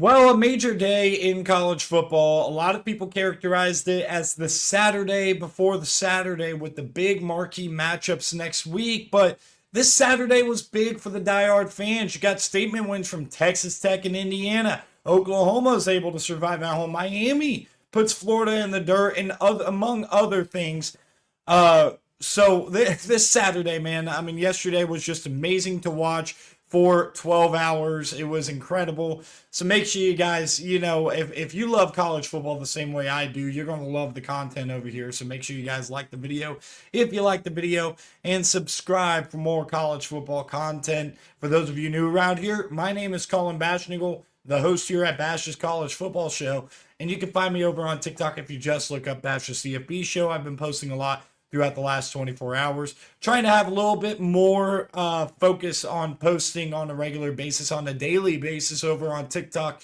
Well, a major day in college football. A lot of people characterized it as the Saturday before the Saturday with the big marquee matchups next week. But this Saturday was big for the diehard fans. You got statement wins from Texas Tech and Indiana. Oklahoma is able to survive at home. Miami puts Florida in the dirt, and among other things. This Saturday, man, I mean, yesterday was just amazing to watch for 12 hours. It was incredible. So make sure you guys, if you love college football the same way I do, you're going to love the content over here. So make sure you guys like the video if you like the video and subscribe for more college football content. For those of you new around here, my name is Colin Bashnigal, the host here at Bash's College Football Show. And you can find me over on TikTok if you just look up Bash's CFB Show. I've been posting a lot throughout the last 24 hours. Trying to have a little bit more focus on posting on a regular basis, on a daily basis over on TikTok,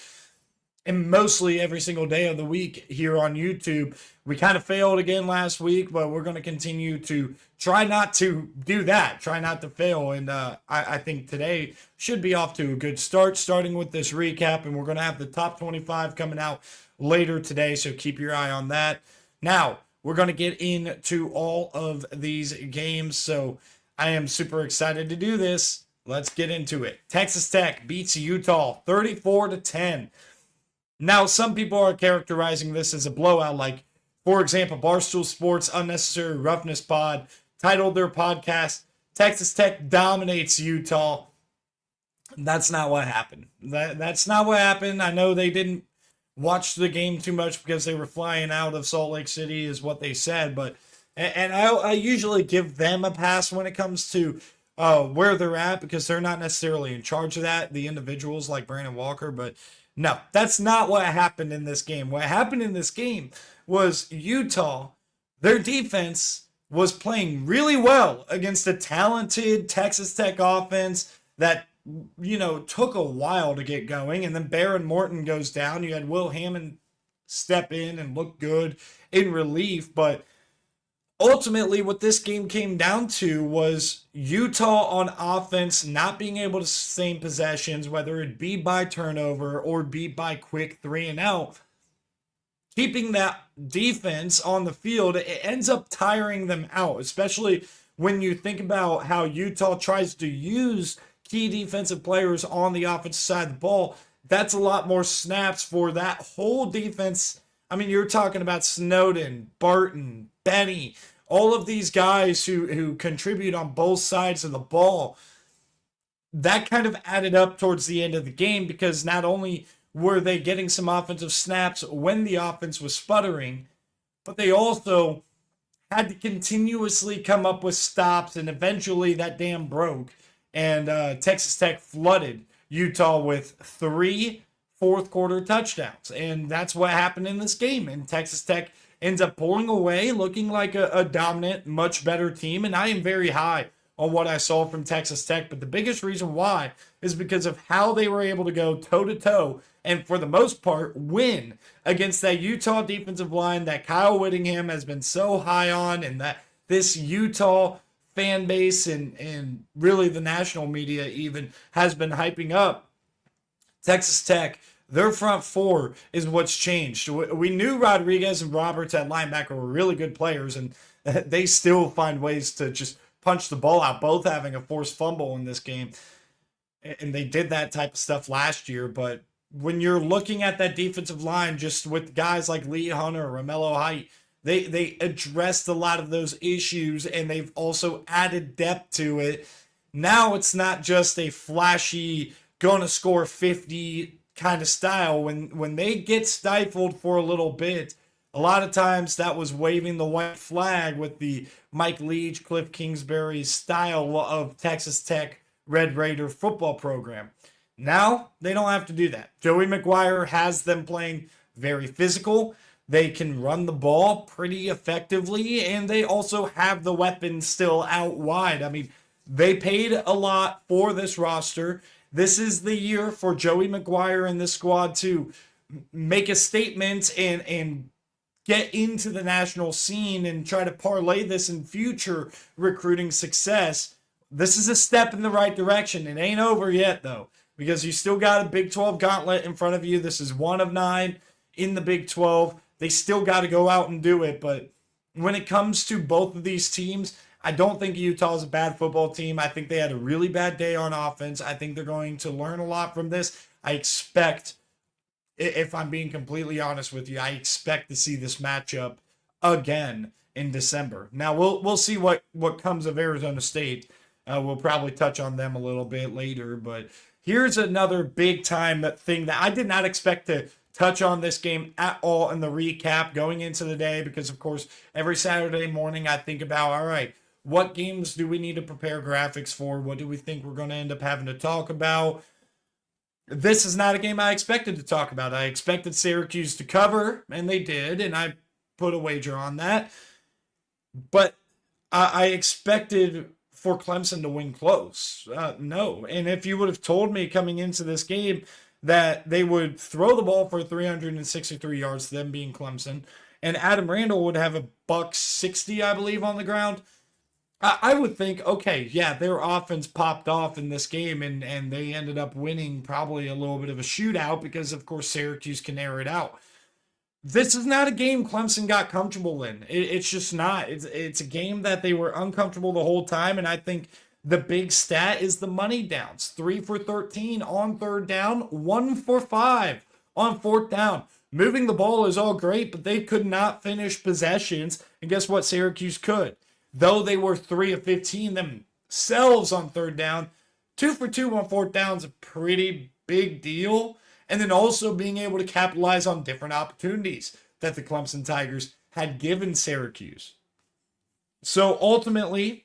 and mostly every single day of the week here on YouTube. We kind of failed again last week, but we're going to continue to try not to do that, try not to fail. And I think today should be off to a good start, starting with this recap. And we're going to have the top 25 coming out later today, so keep your eye on that. Now, we're going to get into all of these games, so I am super excited to do this. Let's get into it. Texas Tech beats Utah 34-10. Now, some people are characterizing this as a blowout, like, for example, Barstool Sports Unnecessary Roughness Pod titled their podcast, Texas Tech Dominates Utah. That's not what happened. That's not what happened. I know they didn't watch the game too much because they were flying out of Salt Lake City is what they said, but I usually give them a pass when it comes to where they're at because they're not necessarily in charge of that, the individuals like Brandon Walker. But no, that's not what happened in this game. What happened in this game was Utah, their defense was playing really well against a talented Texas Tech offense that took a while to get going. And then Baron Morton goes down. You had Will Hammond step in and look good in relief. But ultimately, what this game came down to was Utah on offense not being able to sustain possessions, whether it be by turnover or be by quick 3-and-out. Keeping that defense on the field, it ends up tiring them out, especially when you think about how Utah tries to use key defensive players on the offensive side of the ball. That's a lot more snaps for that whole defense. I mean, you're talking about Snowden, Barton, Benny, all of these guys who contribute on both sides of the ball. That kind of added up towards the end of the game because not only were they getting some offensive snaps when the offense was sputtering, but they also had to continuously come up with stops, and eventually that dam broke. And Texas Tech flooded Utah with 3 fourth-quarter touchdowns. And that's what happened in this game. And Texas Tech ends up pulling away, looking like a dominant, much better team. And I am very high on what I saw from Texas Tech. But the biggest reason why is because of how they were able to go toe-to-toe and, for the most part, win against that Utah defensive line that Kyle Whittingham has been so high on, and that this Utah fan base and really the national media even has been hyping up. Texas Tech, their front four is what's changed. We knew Rodriguez and Roberts at linebacker were really good players, and they still find ways to just punch the ball out, both having a forced fumble in this game. And they did that type of stuff last year. But when you're looking at that defensive line, just with guys like Lee Hunter, Romello Height, They addressed a lot of those issues, and they've also added depth to it. Now it's not just a flashy, gonna score 50 kind of style. When they get stifled for a little bit, a lot of times that was waving the white flag with the Mike Leach, Cliff Kingsbury style of Texas Tech Red Raider football program. Now they don't have to do that. Joey McGuire has them playing very physical. They can run the ball pretty effectively, and they also have the weapons still out wide. I mean, they paid a lot for this roster. This is the year for Joey McGuire and this squad to make a statement and get into the national scene and try to parlay this in future recruiting success. This is a step in the right direction. It ain't over yet, though, because you still got a Big 12 gauntlet in front of you. This is 1 of 9 in the Big 12. They still got to go out and do it. But when it comes to both of these teams, I don't think Utah is a bad football team. I think they had a really bad day on offense. I think they're going to learn a lot from this. I expect, if I'm being completely honest with you, I expect to see this matchup again in December. Now we'll see what comes of Arizona State. We'll probably touch on them a little bit later, but here's another big time thing that I did not expect to touch on this game at all in the recap going into the day, because of course every Saturday morning I think about, all right, what games do we need to prepare graphics for? What do we think we're going to end up having to talk about? This is not a game I expected to talk about. I expected Syracuse to cover, and they did, and I put a wager on that. But I expected for Clemson to win close. No. And if you would have told me coming into this game that they would throw the ball for 363 yards, them being Clemson, and Adam Randall would have a $160, I believe, on the ground, I would think, okay, yeah, their offense popped off in this game, and they ended up winning probably a little bit of a shootout because, of course, Syracuse can air it out. This is not a game Clemson got comfortable in. It's just not. It's a game that they were uncomfortable the whole time, and I think the big stat is the money downs. 3 for 13 on third down, 1 for 5 on fourth down. Moving the ball is all great, but they could not finish possessions, and guess what? Syracuse could. Though they were 3 of 15 themselves on third down, 2 for 2 on fourth down is a pretty big deal. And then also being able to capitalize on different opportunities that the Clemson Tigers had given Syracuse. So ultimately,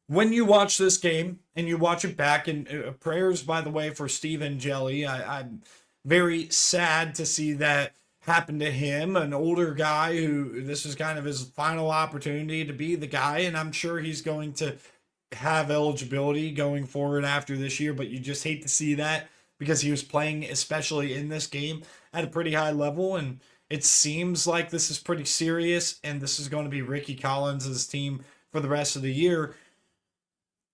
when you watch this game and you watch it back, and prayers, by the way, for Stephen Jelly, I'm very sad to see that happen to him, an older guy who this is kind of his final opportunity to be the guy, and I'm sure he's going to have eligibility going forward after this year, but you just hate to see that because he was playing, especially in this game, at a pretty high level, and it seems like this is pretty serious, and this is going to be Ricky Collins' team for the rest of the year.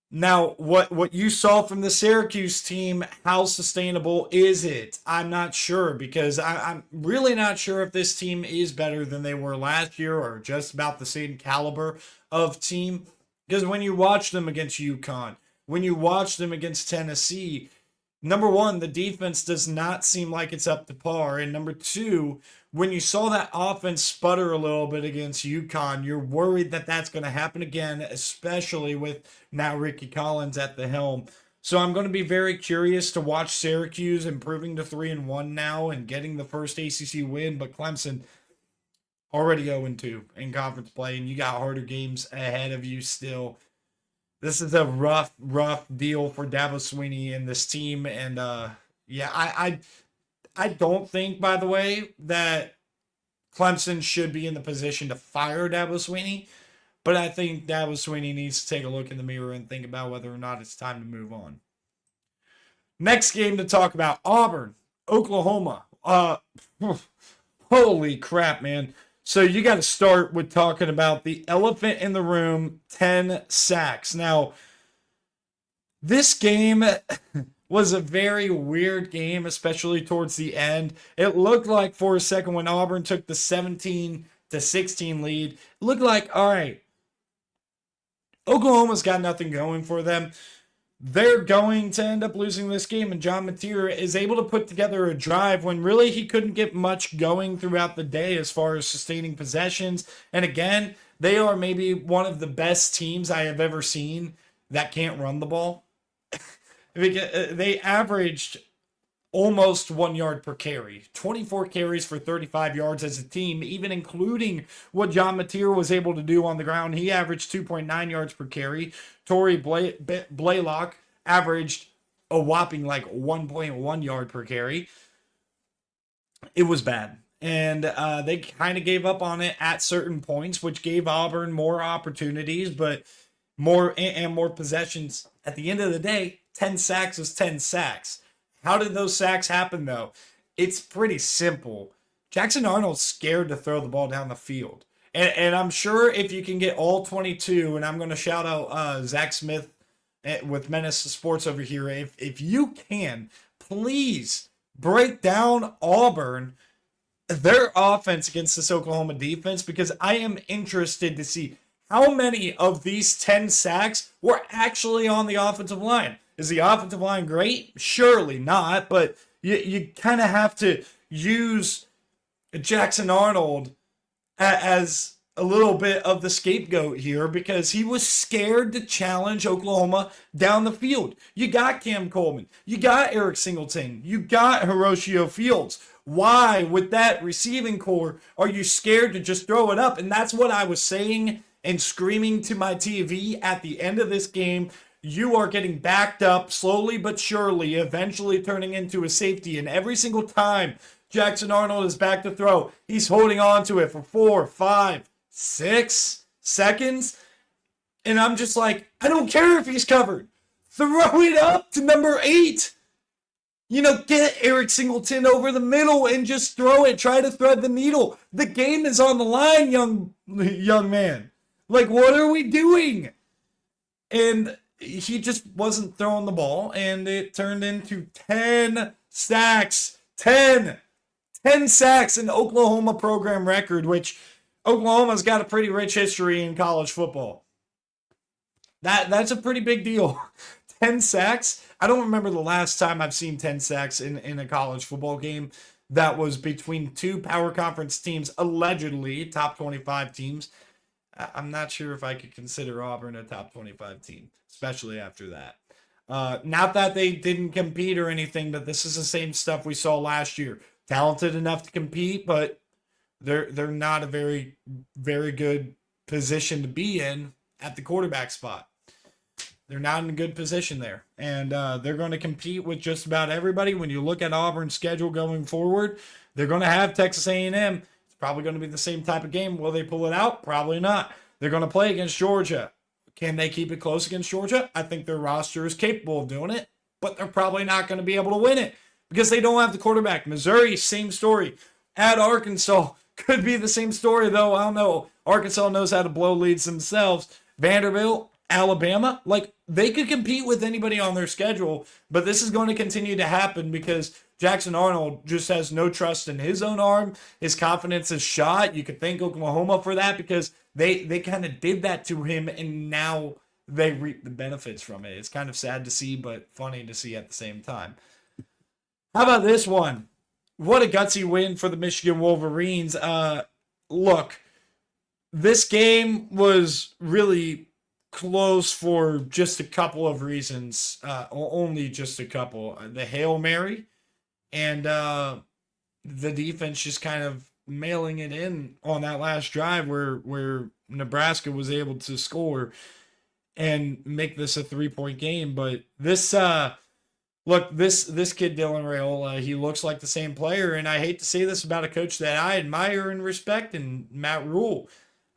Now, what you saw from the Syracuse team, how sustainable is it? I'm not sure, because I'm really not sure if this team is better than they were last year or just about the same caliber of team. Because when you watch them against UConn, when you watch them against Tennessee, number one, the defense does not seem like it's up to par. And number two, when you saw that offense sputter a little bit against UConn, you're worried that that's going to happen again, especially with now Ricky Collins at the helm. So I'm going to be very curious to watch Syracuse improving to 3-1 now and getting the first ACC win. But Clemson already 0-2 in conference play, and you got harder games ahead of you still. This is a rough deal for Dabo Swinney and this team. And I don't think, by the way, that Clemson should be in the position to fire Dabo Swinney, but I think Dabo Swinney needs to take a look in the mirror and think about whether or not it's time to move on. Next game to talk about, Auburn, Oklahoma. Holy crap, man. So you got to start with talking about the elephant in the room, 10 sacks. Now, this game was a very weird game, especially towards the end. It looked like for a second when Auburn took the 17-16 lead, it looked like, all right, Oklahoma's got nothing going for them. They're going to end up losing this game, and John Mateer is able to put together a drive when really he couldn't get much going throughout the day as far as sustaining possessions. And again, they are maybe one of the best teams I have ever seen that can't run the ball. They averaged almost 1 yard per carry, 24 carries for 35 yards as a team, even including what John Mateer was able to do on the ground. He averaged 2.9 yards per carry. Torrey Blaylock averaged a whopping like 1.1 yard per carry. It was bad. And they kind of gave up on it at certain points, which gave Auburn more opportunities, but more possessions. At the end of the day, 10 sacks is 10 sacks. How did those sacks happen, though? It's pretty simple. Jackson Arnold's scared to throw the ball down the field. And I'm sure if you can get all 22, and I'm going to shout out Zach Smith with Menace Sports over here. If you can, please break down Auburn, their offense against this Oklahoma defense, because I am interested to see how many of these 10 sacks were actually on the offensive line. Is the offensive line great? Surely not, but you kind of have to use Jackson Arnold as a little bit of the scapegoat here because he was scared to challenge Oklahoma down the field. You got Cam Coleman. You got Eric Singleton. You got Horatio Fields. Why, with that receiving core, are you scared to just throw it up? And that's what I was saying and screaming to my TV at the end of this game. You are getting backed up slowly but surely, eventually turning into a safety. And every single time Jackson Arnold is back to throw, he's holding on to it for 4, 5, 6 seconds. And I'm just like, I don't care if he's covered. Throw it up to number 8. Get Eric Singleton over the middle and just throw it. Try to thread the needle. The game is on the line, young man. Like, what are we doing? And he just wasn't throwing the ball, and it turned into 10 sacks. 10 sacks, an Oklahoma program record, which Oklahoma's got a pretty rich history in college football. That's a pretty big deal. 10 sacks. I don't remember the last time I've seen 10 sacks in a college football game that was between two power conference teams, allegedly top 25 teams. I'm not sure if I could consider Auburn a top 25 team, especially after that. Not that they didn't compete or anything, but this is the same stuff we saw last year. Talented enough to compete, but they're not a very, very good position to be in at the quarterback spot. They're not in a good position there. And they're going to compete with just about everybody. When you look at Auburn's schedule going forward, they're going to have Texas A&M. It's probably going to be the same type of game. Will they pull it out? Probably not. They're going to play against Georgia. Can they keep it close against Georgia? I think their roster is capable of doing it, but they're probably not going to be able to win it because they don't have the quarterback. Missouri, same story. At Arkansas, could be the same story, though. I don't know. Arkansas knows how to blow leads themselves. Vanderbilt, Alabama, like they could compete with anybody on their schedule, but this is going to continue to happen because Jackson Arnold just has no trust in his own arm. His confidence is shot. You could thank Oklahoma for that because they kind of did that to him, and now they reap the benefits from it. It's kind of sad to see, but funny to see at the same time. How about this one? What a gutsy win for the Michigan Wolverines. Look, this game was really close for just a couple of reasons. Only just a couple. The Hail Mary and the defense just kind of mailing it in on that last drive where Nebraska was able to score and make this a 3-point game. But this look, this kid Dylan Raiola, he looks like the same player, and I hate to say this about a coach that I admire and respect, and Matt Rhule.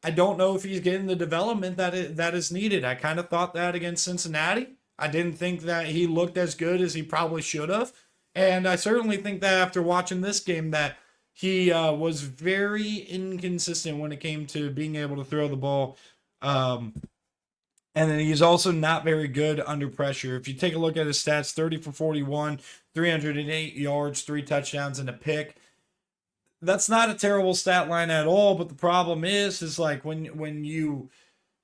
I don't know if he's getting the development that is needed. I kind of thought that against Cincinnati. I didn't think that he looked as good as he probably should have. And I certainly think that after watching this game that he was very inconsistent when it came to being able to throw the ball. And then he's also not very good under pressure. If you take a look at his stats, 30 for 41, 308 yards, 3 touchdowns, and a pick. That's not a terrible stat line at all, but the problem is like when you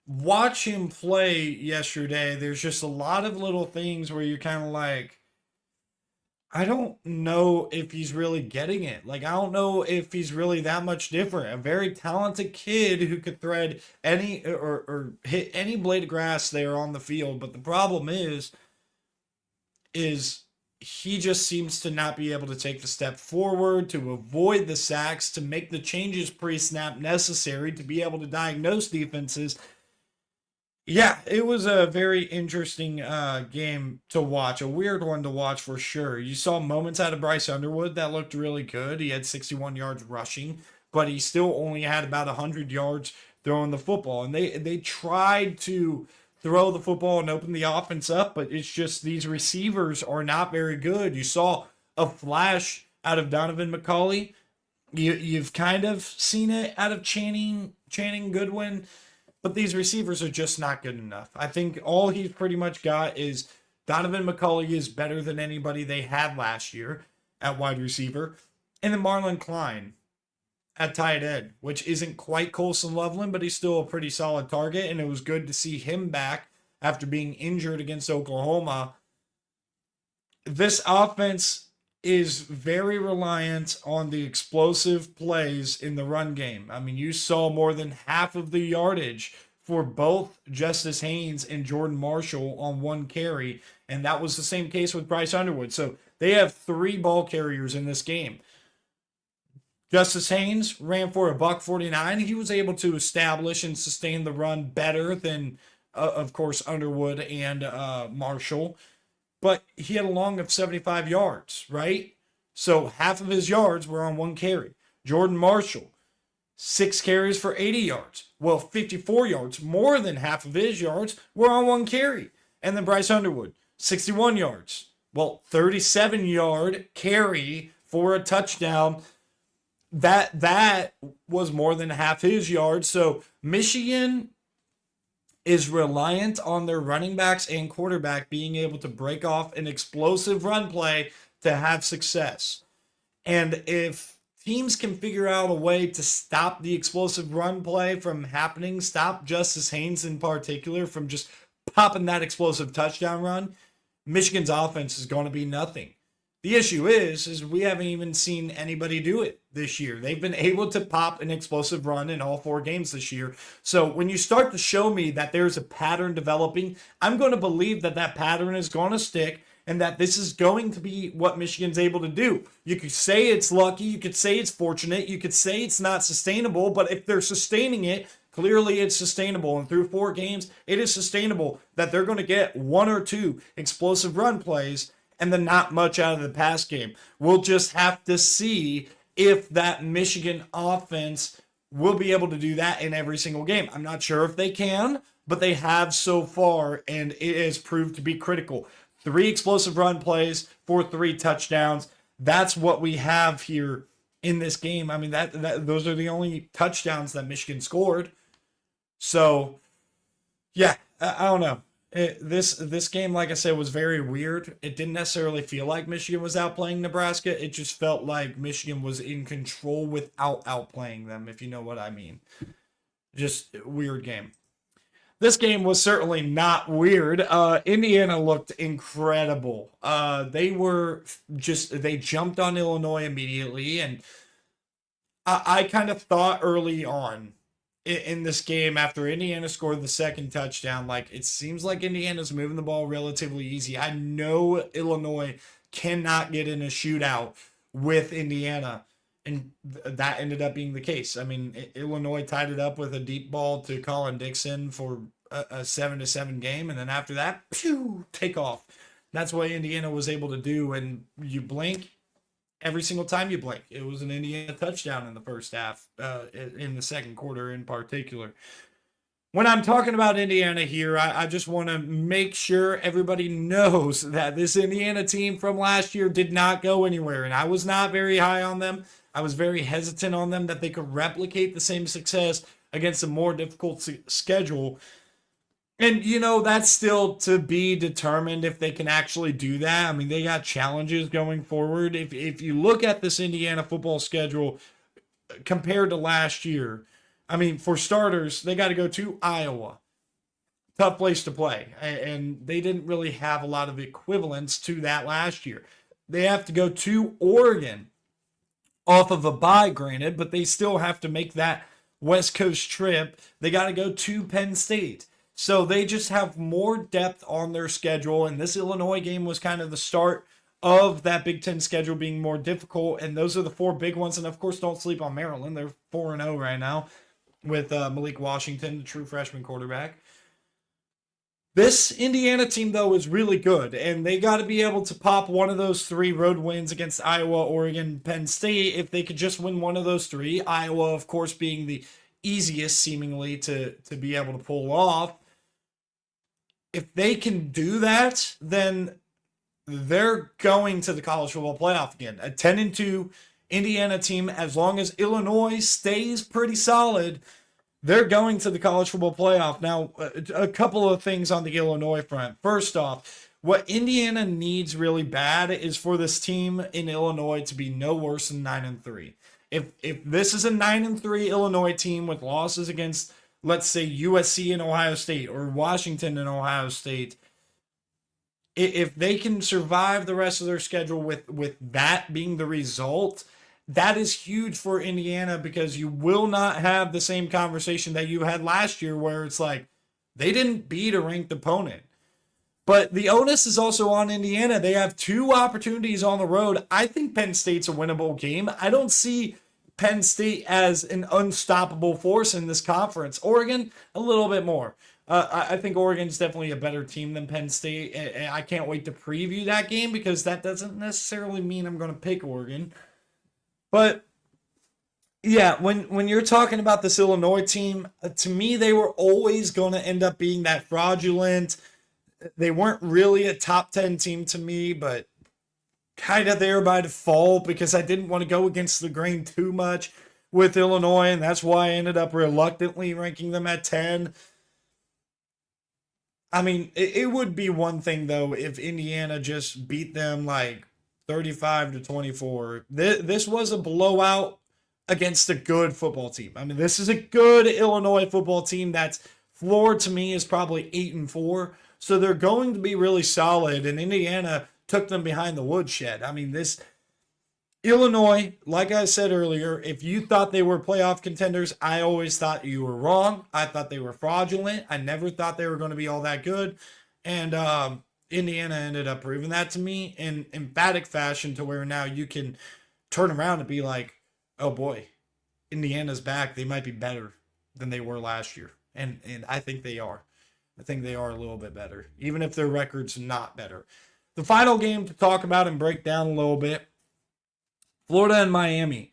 watch him play yesterday, there's just a lot of little things where you're kind of like, I don't know if he's really getting it. Like, I don't know if he's really that much different. A very talented kid who could thread any or hit any blade of grass there on the field, but the problem is he just seems to not be able to take the step forward, to avoid the sacks, to make the changes pre-snap necessary to be able to diagnose defenses. Yeah, it was a very interesting game to watch, a weird one to watch for sure. You saw moments out of Bryce Underwood that looked really good. He had 61 yards rushing, but he still only had about 100 yards throwing the football. And they tried to throw the football and open the offense up, but it's just these receivers are not very good. You saw a flash out of Donovan McCulley. You've kind of seen it out of Channing Goodwin. but these receivers are just not good enough. I think all he's pretty much got is Donovan McCulley is better than anybody they had last year at wide receiver, and then Marlon Klein at tight end, which isn't quite Colson Loveland, but he's still a pretty solid target, and it was good to see him back after being injured against Oklahoma. This offense is very reliant on the explosive plays in the run game. I mean, you saw more than half of the yardage for both Justice Haynes and Jordan Marshall on one carry, and that was the same case with Bryce Underwood. So they have 3 ball carriers in this game. Justice Haynes ran for $149. He was able to establish and sustain the run better than, of course, Underwood and Marshall. But he had a long of 75 yards, right? So half of his yards were on one carry. Jordan Marshall, 6 carries for 80 yards. Well, 54 yards, more than half of his yards were on one carry. And then Bryce Underwood, 61 yards. Well, 37-yard carry for a touchdown. That was more than half his yards. So Michigan is reliant on their running backs and quarterback being able to break off an explosive run play to have success. And if teams can figure out a way to stop the explosive run play from happening, stop Justice Haynes in particular from just popping that explosive touchdown run, Michigan's offense is going to be nothing. The issue is we haven't even seen anybody do it this year. They've been able to pop an explosive run in all 4 games this year. So when you start to show me that there's a pattern developing, I'm going to believe that that pattern is going to stick and that this is going to be what Michigan's able to do. You could say it's lucky, you could say it's fortunate, you could say it's not sustainable, but if they're sustaining it, clearly it's sustainable. And through 4 games, it is sustainable that they're going to get 1 or 2 explosive run plays and then not much out of the pass game. We'll just have to see if that Michigan offense will be able to do that in every single game. I'm not sure if they can, but they have so far, and it has proved to be critical. 3 explosive run plays for 3 touchdowns. That's what we have here in this game. I mean, those are the only touchdowns that Michigan scored. So, yeah, I don't know. This game, like I said, was very weird. It didn't necessarily feel like Michigan was outplaying Nebraska. It just felt like Michigan was in control without outplaying them, if you know what I mean. Just weird game. This game was certainly not weird. Indiana looked incredible. They jumped on Illinois immediately, and I kind of thought early on in this game after Indiana scored the second touchdown, like it seems like Indiana's moving the ball relatively easy. I know Illinois cannot get in a shootout with Indiana, and that ended up being the case. I mean, Illinois tied it up with a deep ball to Colin Dixon for a 7-7 game, and then after that, pew, take off. That's what Indiana was able to do, and you blink, every single time you blink, it was an Indiana touchdown in the first half, in the second quarter in particular. When I'm talking about Indiana here, I just want to make sure everybody knows that this Indiana team from last year did not go anywhere, and I was not very high on them. I was very hesitant on them that they could replicate the same success against a more difficult schedule. And, that's still to be determined if they can actually do that. I mean, they got challenges going forward. If you look at this Indiana football schedule compared to last year, I mean, for starters, they got to go to Iowa. Tough place to play. And they didn't really have a lot of equivalents to that last year. They have to go to Oregon off of a bye, granted, but they still have to make that West Coast trip. They got to go to Penn State. So they just have more depth on their schedule, and this Illinois game was kind of the start of that Big Ten schedule being more difficult, and those are the 4 big ones. And, of course, don't sleep on Maryland. They're 4-0 right now with Malik Washington, the true freshman quarterback. This Indiana team, though, is really good, and they got to be able to pop one of those 3 road wins against Iowa, Oregon, Penn State. If they could just win one of those 3, Iowa, of course, being the easiest seemingly to be able to pull off. If they can do that, then they're going to the college football playoff again. A 10-2 Indiana team, as long as Illinois stays pretty solid, They're going to the college football playoff. Now, a couple of things on the Illinois front. First off, what Indiana needs really bad is for this team in Illinois to be no worse than 9-3. If this is a 9-3 Illinois team with losses against, let's say, USC and Ohio State or Washington and Ohio State, if they can survive the rest of their schedule with that being the result, that is huge for Indiana, because you will not have the same conversation that you had last year where it's like they didn't beat a ranked opponent. But the onus is also on Indiana. They have two opportunities on the road. I think Penn State's a winnable game. I don't see Penn State as an unstoppable force in this conference. Oregon, a little bit more. I think Oregon's definitely a better team than Penn State. And I can't wait to preview that game, because that doesn't necessarily mean I'm going to pick Oregon. But yeah, when you're talking about this Illinois team, to me, they were always going to end up being that fraudulent. They weren't really a top 10 team to me, but kind of there by default, because I didn't want to go against the grain too much with Illinois, and that's why I ended up reluctantly ranking them at 10. I mean, it would be one thing, though, if Indiana just beat them like 35-24. This was a blowout against a good football team. I mean, this is a good Illinois football team that's floor to me is probably 8-4. So they're going to be really solid, and Indiana took them behind the woodshed. I mean, this Illinois, like I said earlier, if you thought they were playoff contenders, I always thought you were wrong. I thought they were fraudulent. I never thought they were going to be all that good. And Indiana ended up proving that to me in emphatic fashion, to where now you can turn around and be like, oh boy, Indiana's back. They might be better than they were last year. And I think they are. I think they are a little bit better, even if their record's not better. The final game to talk about and break down a little bit, Florida and Miami.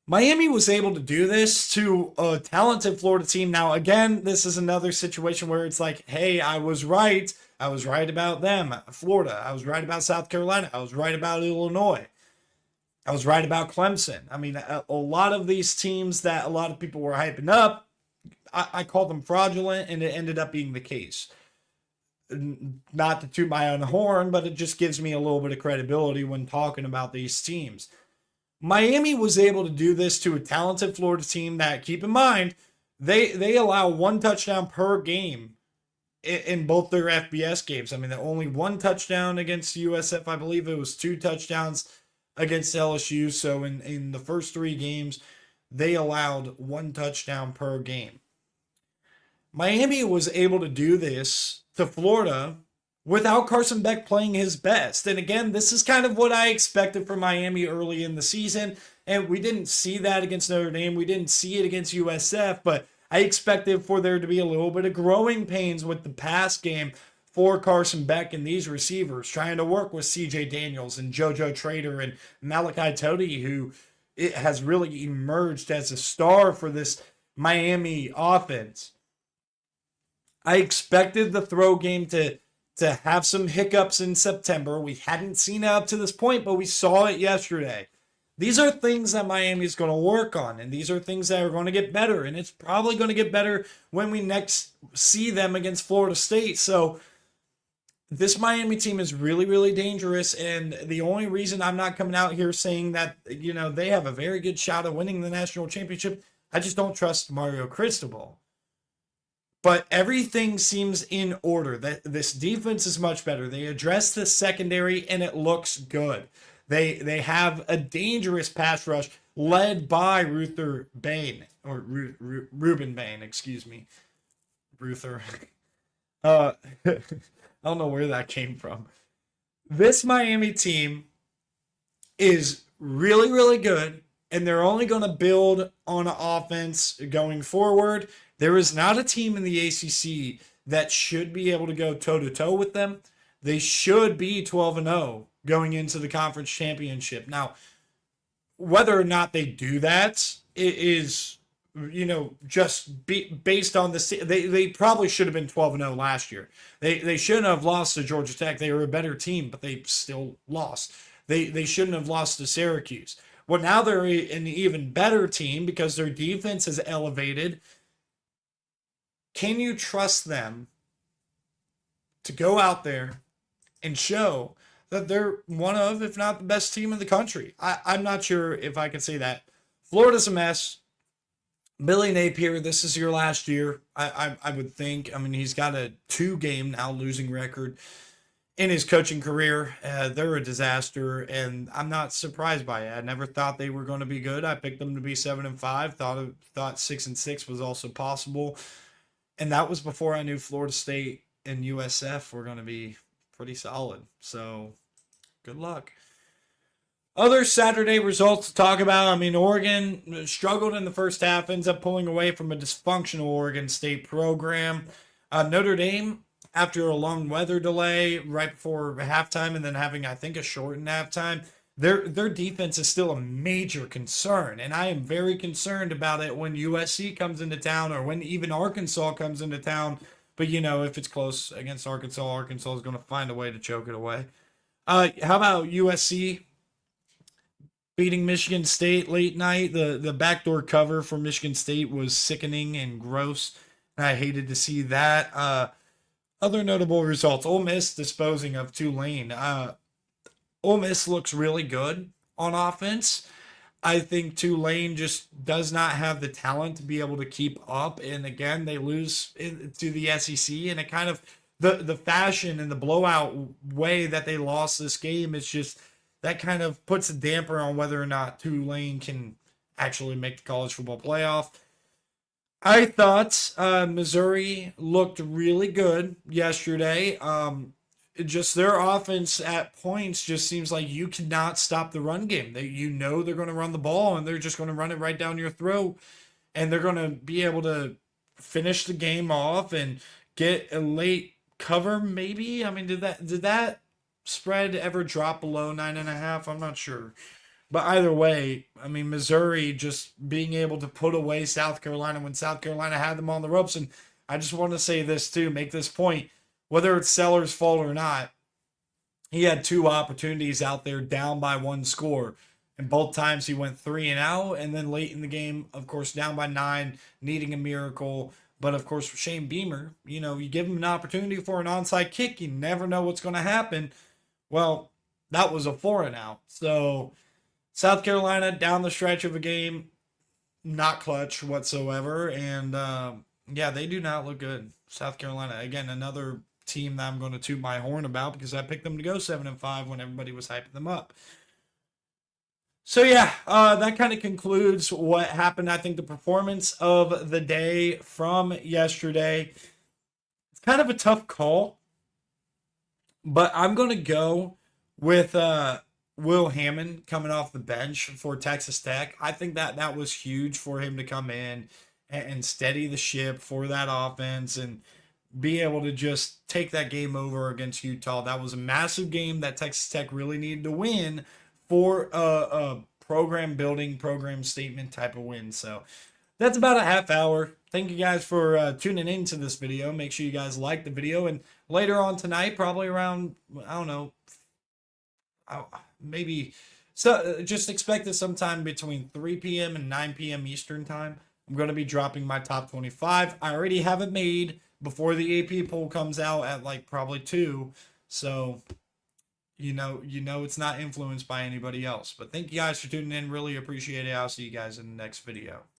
Miami was able to do this to a talented Florida team. Now, again, this is another situation where it's like, hey, I was right. I was right about them, Florida. I was right about South Carolina. I was right about Illinois. I was right about Clemson. I mean, a lot of these teams that a lot of people were hyping up, I call them fraudulent, and it ended up being the case. Not to toot my own horn, but it just gives me a little bit of credibility when talking about these teams. Miami was able to do this to a talented Florida team that, keep in mind, they allow one touchdown per game in both their FBS games. I mean, the only one touchdown against USF. I believe it was 2 touchdowns against LSU. So in the first 3 games, they allowed 1 touchdown per game. Miami was able to do this to Florida without Carson Beck playing his best. And again, this is kind of what I expected from Miami early in the season. And we didn't see that against Notre Dame. We didn't see it against USF, but I expected for there to be a little bit of growing pains with the pass game for Carson Beck and these receivers, trying to work with CJ Daniels and JoJo Trader and Malachi Toti, who it has really emerged as a star for this Miami offense. I expected the throw game to have some hiccups in September. We hadn't seen it up to this point, but we saw it yesterday. These are things that Miami is going to work on, and these are things that are going to get better, and it's probably going to get better when we next see them against Florida State. So this Miami team is really, really dangerous, and the only reason I'm not coming out here saying that, you know, they have a very good shot of winning the national championship, I just don't trust Mario Cristobal. But everything seems in order. This defense is much better. They address the secondary, and it looks good. They have a dangerous pass rush led by Ruther Bain, or Ruben Bain, excuse me. Ruther. I don't know where that came from. This Miami team is really, really good, and they're only going to build on offense going forward. There is not a team in the ACC that should be able to go toe-to-toe with them. They should be 12-0 going into the conference championship. Now, whether or not they do that, it is, you know, just based on the... They probably should have been 12-0 last year. They shouldn't have lost to Georgia Tech. They were a better team, but they still lost. They shouldn't have lost to Syracuse. Well, now they're an even better team because their defense has elevated. Can you trust them to go out there and show that they're one of, if not the best team in the country? I'm not sure if I can say that. Florida's a mess. Billy Napier, this is your last year, I would think. I mean, he's got a 2-game now losing record in his coaching career. They're a disaster, and I'm not surprised by it. I never thought they were going to be good. I picked them to be 7-5. Thought 6-6 was also possible, and that was before I knew Florida State and USF were going to be pretty solid. So, good luck. Other Saturday results to talk about. I mean, Oregon struggled in the first half, ends up pulling away from a dysfunctional Oregon State program. Notre Dame, after a long weather delay right before halftime and then having, I think, a shortened halftime, their defense is still a major concern. And I am very concerned about it when USC comes into town or when even Arkansas comes into town. But, if it's close against Arkansas, Arkansas is going to find a way to choke it away. How about USC beating Michigan State late night? The backdoor cover for Michigan State was sickening and gross. I hated to see that. Other notable results: Ole Miss disposing of Tulane. Ole Miss looks really good on offense. I think Tulane just does not have the talent to be able to keep up. And again, they lose to the SEC, and it kind of the fashion and the blowout way that they lost this game. It's just that kind of puts a damper on whether or not Tulane can actually make the college football playoff. I thought Missouri looked really good yesterday. Just their offense at points just seems like you cannot stop the run game. They're going to run the ball and they're just going to run it right down your throat, and they're going to be able to finish the game off and get a late cover. Maybe, I mean, did that spread ever drop below 9.5? I'm not sure. But either way, I mean, Missouri just being able to put away South Carolina when South Carolina had them on the ropes. And I just want to say this too, make this point, whether it's Seller's fault or not, he had 2 opportunities out there down by 1 score. And both times he went 3 and out. And then late in the game, of course, down by 9, needing a miracle. But of course, for Shane Beamer, you give him an opportunity for an onside kick, you never know what's going to happen. Well, that was a 4 and out. So South Carolina down the stretch of a game, not clutch whatsoever. And yeah, they do not look good. South Carolina, again, another team that I'm going to toot my horn about because I picked them to go 7-5 when everybody was hyping them up. So yeah, that kind of concludes what happened. I think the performance of the day from yesterday. It's kind of a tough call, but I'm going to go with Will Hammond coming off the bench for Texas Tech. I think that was huge for him to come in and steady the ship for that offense and be able to just take that game over against Utah. That was a massive game that Texas Tech really needed to win for a program building, program statement type of win. So that's about a half hour. Thank you guys for tuning into this video. Make sure you guys like the video. And later on tonight, probably around, I don't know, maybe, so just expect it sometime between 3 p.m. and 9 p.m. Eastern time. I'm going to be dropping my top 25. I already have it made before the AP poll comes out at like probably 2. So you know it's not influenced by anybody else. But thank you guys for tuning in. Really appreciate it. I'll see you guys in the next video.